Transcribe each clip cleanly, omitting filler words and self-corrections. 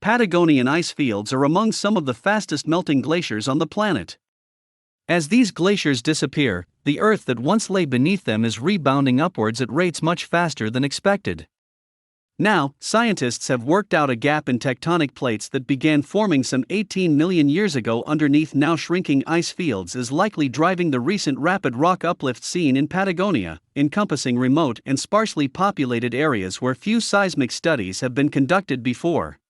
Patagonian ice fields are among some of the fastest melting glaciers on the planet. As these glaciers disappear, the Earth that once lay beneath them is rebounding upwards at rates much faster than expected. Now, scientists have worked out a gap in tectonic plates that began forming some 18 million years ago underneath now shrinking ice fields is likely driving the recent rapid rock uplift seen in Patagonia, encompassing remote and sparsely populated areas where few seismic studies have been conducted before.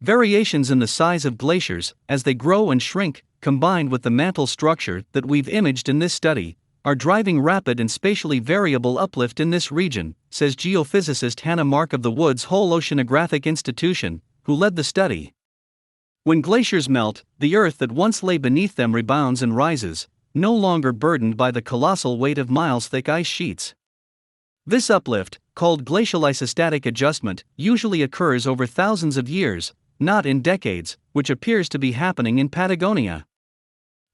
Variations in the size of glaciers, as they grow and shrink, combined with the mantle structure that we've imaged in this study, are driving rapid and spatially variable uplift in this region, says geophysicist Hannah Mark of the Woods Hole Oceanographic Institution, who led the study. When glaciers melt, the Earth that once lay beneath them rebounds and rises, no longer burdened by the colossal weight of miles-thick ice sheets. This uplift, called glacial isostatic adjustment, usually occurs over thousands of years, not in decades, which appears to be happening in Patagonia.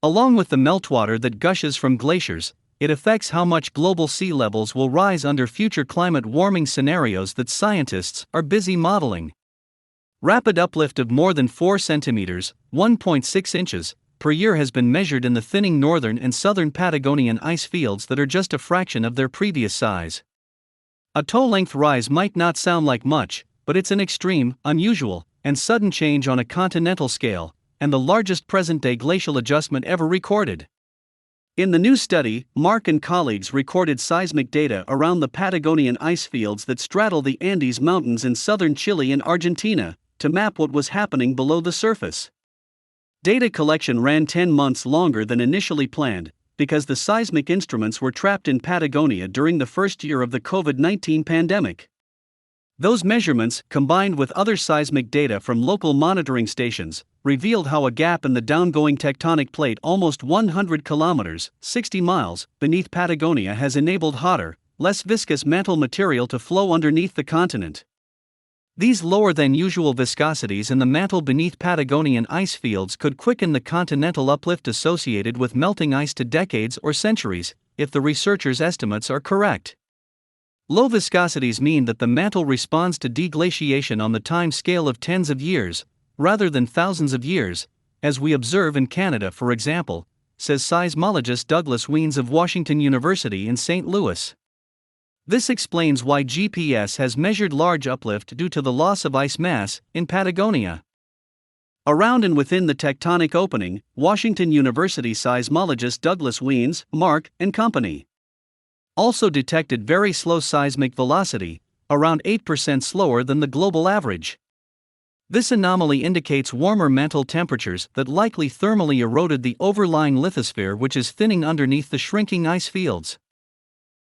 Along with the meltwater that gushes from glaciers, it affects how much global sea levels will rise under future climate warming scenarios that scientists are busy modeling. Rapid uplift of more than 4 centimeters, 1.6 inches, per year has been measured in the thinning northern and southern Patagonian ice fields that are just a fraction of their previous size. A toe-length rise might not sound like much, but it's an extreme, unusual, and sudden change on a continental scale, and the largest present-day glacial adjustment ever recorded. In the new study, Mark and colleagues recorded seismic data around the Patagonian ice fields that straddle the Andes Mountains in southern Chile and Argentina, to map what was happening below the surface. Data collection ran 10 months longer than initially planned, because the seismic instruments were trapped in Patagonia during the first year of the COVID-19 pandemic. Those measurements, combined with other seismic data from local monitoring stations, revealed how a gap in the downgoing tectonic plate almost 100 kilometers, 60 miles, beneath Patagonia has enabled hotter, less viscous mantle material to flow underneath the continent. These lower-than-usual viscosities in the mantle beneath Patagonian ice fields could quicken the continental uplift associated with melting ice to decades or centuries, if the researchers' estimates are correct. Low viscosities mean that the mantle responds to deglaciation on the time scale of tens of years, rather than thousands of years, as we observe in Canada, for example, says seismologist Douglas Wiens of Washington University in St. Louis. This explains why GPS has measured large uplift due to the loss of ice mass in Patagonia. Around and within the tectonic opening, Washington University seismologist Douglas Wiens, Mark, and company also detected very slow seismic velocity, around 8% slower than the global average. This anomaly indicates warmer mantle temperatures that likely thermally eroded the overlying lithosphere, which is thinning underneath the shrinking ice fields.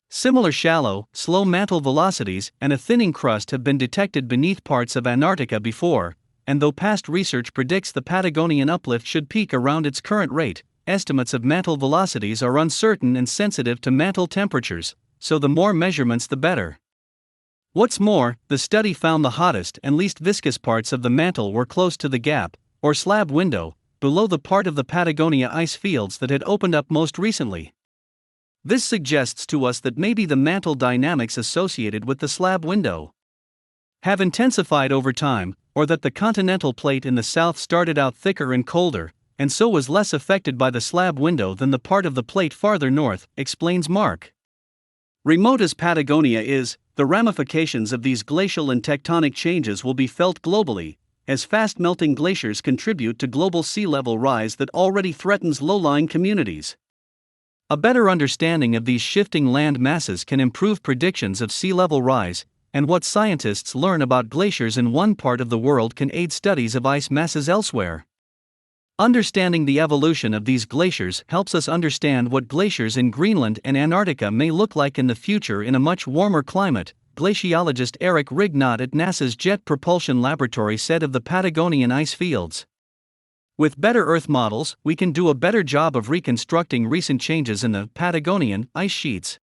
Similar shallow, slow mantle velocities and a thinning crust have been detected beneath parts of Antarctica before, and though past research predicts the Patagonian uplift should peak around its current rate, estimates of mantle velocities are uncertain and sensitive to mantle temperatures, so the more measurements the better. What's more, the study found the hottest and least viscous parts of the mantle were close to the gap, or slab window, below the part of the Patagonia ice fields that had opened up most recently. This suggests to us that maybe the mantle dynamics associated with the slab window have intensified over time, or that the continental plate in the south started out thicker and colder, and so was less affected by the slab window than the part of the plate farther north, explains Mark. Remote as Patagonia is, the ramifications of these glacial and tectonic changes will be felt globally, as fast-melting glaciers contribute to global sea level rise that already threatens low-lying communities. A better understanding of these shifting land masses can improve predictions of sea level rise, and what scientists learn about glaciers in one part of the world can aid studies of ice masses elsewhere. Understanding the evolution of these glaciers helps us understand what glaciers in Greenland and Antarctica may look like in the future in a much warmer climate, glaciologist Eric Rignot at NASA's Jet Propulsion Laboratory said of the Patagonian ice fields. With better Earth models, we can do a better job of reconstructing recent changes in the Patagonian ice sheets.